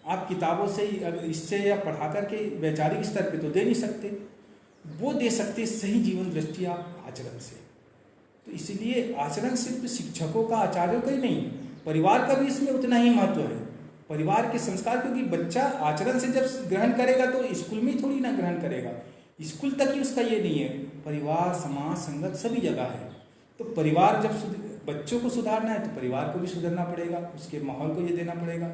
आप किताबों से इससे या पढ़ा करके वैचारिक स्तर पे तो दे नहीं सकते। वो दे सकते सही जीवन दृष्टि आप आचरण से। तो इसीलिए आचरण सिर्फ शिक्षकों का, आचार्यों का ही नहीं, परिवार का भी इसमें उतना ही महत्व है। परिवार के संस्कार, क्योंकि बच्चा आचरण से जब ग्रहण करेगा तो स्कूल में थोड़ी ना ग्रहण करेगा, स्कूल तक ही उसका ये नहीं है, परिवार, समाज, संगत सभी जगह है। तो परिवार जब बच्चों को सुधारना है तो परिवार को भी सुधरना पड़ेगा, उसके माहौल को ये देना पड़ेगा।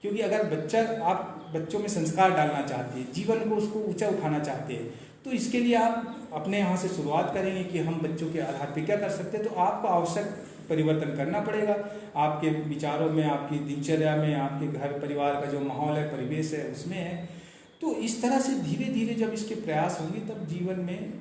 क्योंकि अगर बच्चा, आप बच्चों में संस्कार डालना चाहते हैं, जीवन को उसको ऊंचा उठाना चाहते हैं, तो इसके लिए आप अपने यहाँ से शुरुआत करेंगे कि हम बच्चों के आधार पर क्या कर सकते हैं। तो आपको आवश्यक परिवर्तन करना पड़ेगा आपके विचारों में, आपकी दिनचर्या में, आपके घर परिवार का जो माहौल है, परिवेश है, उसमें है। तो इस तरह से धीरे धीरे जब इसके प्रयास होंगे तब जीवन में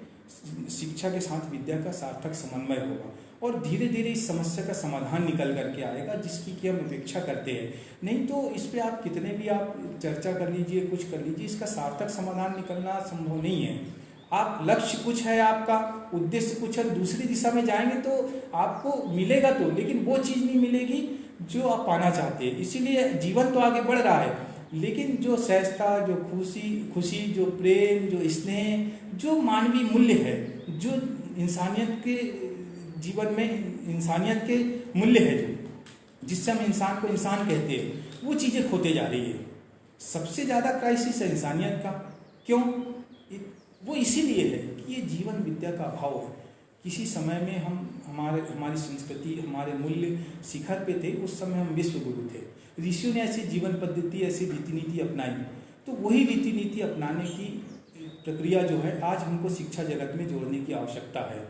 शिक्षा के साथ विद्या का सार्थक समन्वय होगा और धीरे धीरे इस समस्या का समाधान निकल करके आएगा, जिसकी कि हम अपेक्षा करते हैं। नहीं तो इस पे आप कितने भी आप चर्चा कर लीजिए, कुछ कर लीजिए, इसका सार्थक समाधान निकलना संभव नहीं है। आप लक्ष्य कुछ है, आपका उद्देश्य कुछ है, दूसरी दिशा में जाएंगे तो आपको मिलेगा तो, लेकिन वो चीज़ नहीं मिलेगी जो आप पाना चाहते हैं। इसीलिए जीवन तो आगे बढ़ रहा है, लेकिन जो सहजता, जो खुशी, जो प्रेम, जो स्नेह, जो मानवीय मूल्य है, जो इंसानियत के जीवन में इंसानियत के मूल्य है, जो जिससे हम इंसान को इंसान कहते हैं, वो चीज़ें खोते जा रही है। सबसे ज़्यादा क्राइसिस है इंसानियत का। क्यों? वो इसीलिए है कि ये जीवन विद्या का अभाव है। किसी समय में हमारी संस्कृति, हमारे मूल्य शिखर पे थे, उस समय हम विश्व गुरु थे। ऋषियों ने ऐसी जीवन पद्धति, ऐसी रीति नीति अपनाई, तो वही रीति नीति अपनाने की प्रक्रिया जो है आज हमको शिक्षा जगत में जोड़ने की आवश्यकता है।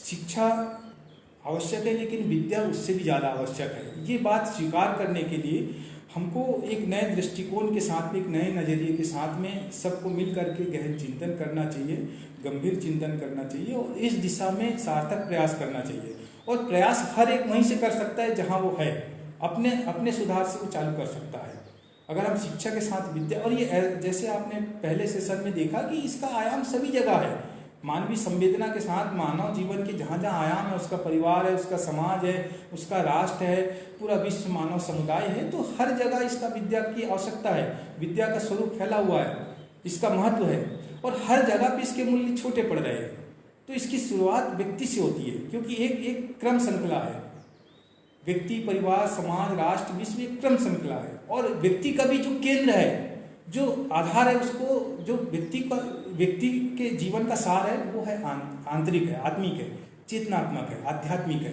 शिक्षा आवश्यक है, लेकिन विद्या उससे भी ज़्यादा आवश्यक है। ये बात स्वीकार करने के लिए हमको एक नए दृष्टिकोण के साथ में, एक नए नज़रिए के साथ में सबको मिल करके गहन चिंतन करना चाहिए, गंभीर चिंतन करना चाहिए और इस दिशा में सार्थक प्रयास करना चाहिए। और प्रयास हर एक वहीं से कर सकता है जहाँ वो है, अपने सुधार से वो चालू कर सकता है। अगर हम शिक्षा के साथ विद्या, और ये जैसे आपने पहले सेशन में देखा कि इसका आयाम सभी जगह है, मानवीय संवेदना के साथ मानव जीवन के जहाँ जहाँ आयाम है, उसका परिवार है, उसका समाज है, उसका राष्ट्र है, पूरा विश्व मानव समुदाय है, तो हर जगह इसका विद्या की आवश्यकता है। विद्या का स्वरूप फैला हुआ है, इसका महत्व है और हर जगह पे इसके मूल्य छोटे पड़ रहे हैं। तो इसकी शुरुआत व्यक्ति से होती है, क्योंकि एक क्रम श्रृंखला है। व्यक्ति, परिवार, समाज, राष्ट्र, विश्व एक क्रम श्रृंखला है और व्यक्ति का भी जो केंद्र है, जो आधार है, उसको जो व्यक्ति के जीवन का सार है, वो है आंतरिक है, आत्मिक है, चेतनात्मक है, आध्यात्मिक है।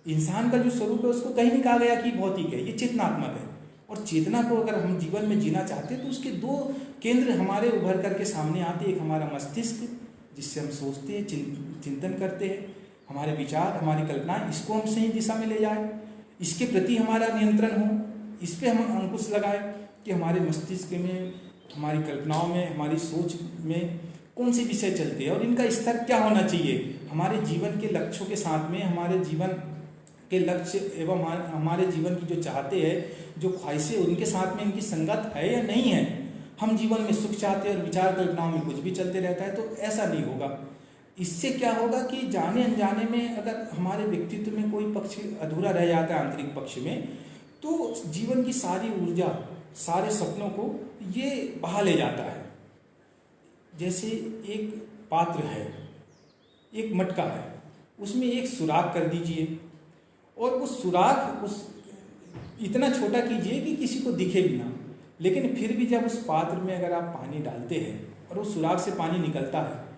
इंसान का जो स्वरूप है उसको कहीं नहीं कहा गया कि भौतिक है, ये चेतनात्मक है। और चेतना को अगर हम जीवन में जीना चाहते हैं तो उसके दो केंद्र हमारे उभर करके सामने आते हैं। एक हमारा मस्तिष्क, जिससे हम सोचते हैं, चिंतन करते हैं, हमारे विचार, हमारी कल्पनाएं, इसको हम सही दिशा में ले जाए, इसके प्रति हमारा नियंत्रण हो, इस पर हम अंकुश लगाए कि हमारे मस्तिष्क में, हमारी कल्पनाओं में, हमारी सोच में कौन से विषय चलते हैं और इनका स्तर क्या होना चाहिए। हमारे जीवन के लक्ष्यों के साथ में, हमारे जीवन के लक्ष्य एवं हमारे जीवन की जो चाहते हैं, जो ख्वाहिशें, उनके साथ में इनकी संगत है या नहीं है। हम जीवन में सुख चाहते हैं और विचार कल्पनाओं में कुछ भी चलते रहता है, तो ऐसा नहीं होगा। इससे क्या होगा कि जाने अनजाने में अगर हमारे व्यक्तित्व में कोई पक्ष अधूरा रह जाता है, आंतरिक पक्ष में, तो जीवन की सारी ऊर्जा, सारे सपनों को ये बहा ले जाता है। जैसे एक पात्र है, एक मटका है, उसमें एक सुराख कर दीजिए और उस सुराख इतना छोटा कीजिए कि किसी को दिखे भी ना, लेकिन फिर भी जब उस पात्र में अगर आप पानी डालते हैं और उस सुराख से पानी निकलता है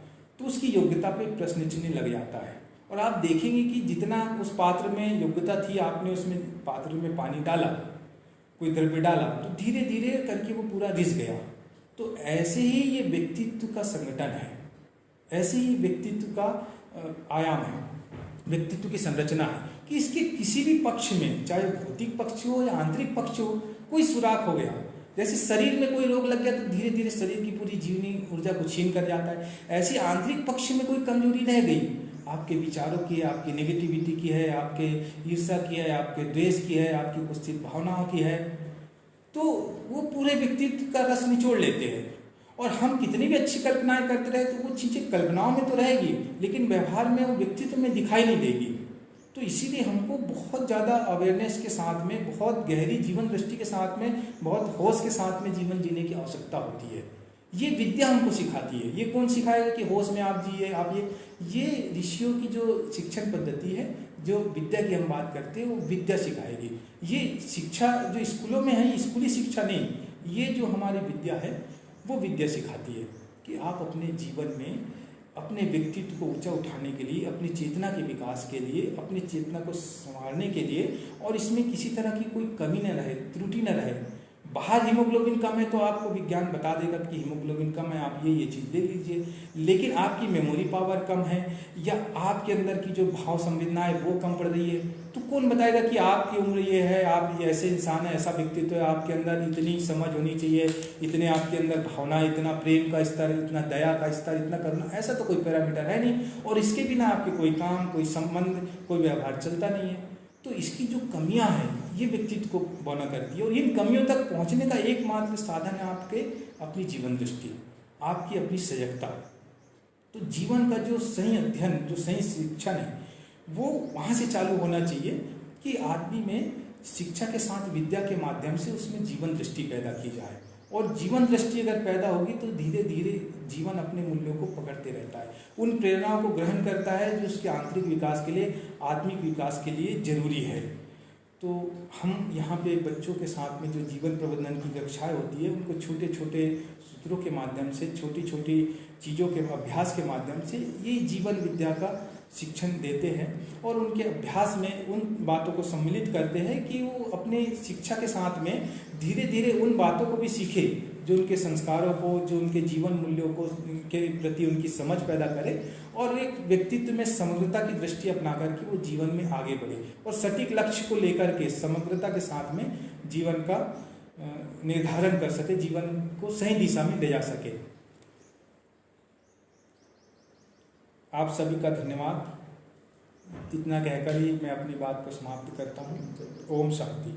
तो उसकी योग्यता पे प्रश्न चिन्ह लग जाता है। और आप देखेंगे कि जितना उस पात्र में योग्यता थी, आपने उसमें पात्र में पानी डाला, कोई द्रव्य डाला, तो धीरे धीरे करके वो पूरा रिस गया। तो ऐसे ही ये व्यक्तित्व का संगठन है, ऐसे ही व्यक्तित्व का आयाम है, व्यक्तित्व की संरचना है कि इसके किसी भी पक्ष में, चाहे भौतिक पक्ष हो या आंतरिक पक्ष हो, कोई सुराख हो गया। जैसे शरीर में कोई रोग लग गया तो धीरे धीरे शरीर की पूरी जीवनी ऊर्जा को छीन कर जाता है, ऐसी आंतरिक पक्ष में कोई कमजोरी रह गई आपके विचारों की है, आपकी नेगेटिविटी की है, आपके ईर्ष्या की है, आपके द्वेष की है, आपकी कुत्सित भावनाओं की है, तो वो पूरे व्यक्तित्व का रस निचोड़ लेते हैं। और हम कितनी भी अच्छी कल्पनाएं करते रहे तो वो चीज़ें कल्पनाओं में तो रहेगी, लेकिन व्यवहार में वो व्यक्तित्व में दिखाई नहीं देगी। तो इसीलिए हमको बहुत ज़्यादा अवेयरनेस के साथ में, बहुत गहरी जीवन दृष्टि के साथ में, बहुत होश के साथ में जीवन जीने की आवश्यकता होती है। ये विद्या हमको सिखाती है। ये कौन सिखाएगा कि होश में आप जिए, आप ये ऋषियों की जो शिक्षण पद्धति है, जो विद्या की हम बात करते हैं, वो विद्या सिखाएगी। ये शिक्षा जो स्कूलों में है, स्कूली शिक्षा नहीं, ये जो हमारी विद्या है वो विद्या सिखाती है कि आप अपने जीवन में अपने व्यक्तित्व को ऊंचा उठाने के लिए, अपनी चेतना के विकास के लिए, अपनी चेतना को संवारने के लिए, और इसमें किसी तरह की कोई कमी न रहे, त्रुटि न रहे। बाहर हीमोग्लोबिन कम है तो आपको विज्ञान बता देगा कि हीमोग्लोबिन कम है, आप ये चीज़ ले लीजिए। लेकिन आपकी मेमोरी पावर कम है, या आपके अंदर की जो भाव संवेदना है वो कम पड़ रही है, तो कौन बताएगा कि आपकी उम्र ये है, आप ये ऐसे इंसान है, ऐसा व्यक्तित्व है, आपके अंदर इतनी समझ होनी चाहिए, इतने आपके अंदर भावना, इतना प्रेम का स्तर, इतना दया का स्तर, इतना करुणा, ऐसा तो कोई पैरामीटर है नहीं। और इसके बिना आपके कोई काम, कोई संबंध, कोई व्यवहार चलता नहीं है। तो इसकी जो कमियां हैं ये व्यक्तित्व को बौना करती है, और इन कमियों तक पहुंचने का एकमात्र साधन है आपके अपनी जीवन दृष्टि, आपकी अपनी सजगता। तो जीवन का जो सही अध्ययन, जो सही शिक्षण है, वो वहाँ से चालू होना चाहिए कि आदमी में शिक्षा के साथ विद्या के माध्यम से उसमें जीवन दृष्टि पैदा की जाए। और जीवन दृष्टि अगर पैदा होगी तो धीरे धीरे जीवन अपने मूल्यों को पकड़ते रहता है, उन प्रेरणाओं को ग्रहण करता है जो उसके आंतरिक विकास के लिए, आत्मिक विकास के लिए जरूरी है। तो हम यहाँ पे बच्चों के साथ में जो जीवन प्रबंधन की कक्षाएं होती है, उनको छोटे छोटे सूत्रों के माध्यम से, छोटी छोटी चीज़ों के अभ्यास के माध्यम से ये जीवन विद्या का शिक्षण देते हैं, और उनके अभ्यास में उन बातों को सम्मिलित करते हैं कि वो अपने शिक्षा के साथ में धीरे धीरे उन बातों को भी सीखे जो उनके संस्कारों को, जो उनके जीवन मूल्यों को के प्रति उनकी समझ पैदा करे, और एक व्यक्तित्व में समग्रता की दृष्टि अपना करके वो जीवन में आगे बढ़े, और सटीक लक्ष्य को लेकर के समग्रता के साथ में जीवन का निर्धारण कर सके, जीवन को सही दिशा में ले जा सके। आप सभी का धन्यवाद। इतना कहकर ही मैं अपनी बात को समाप्त करता हूँ। ओम शांति।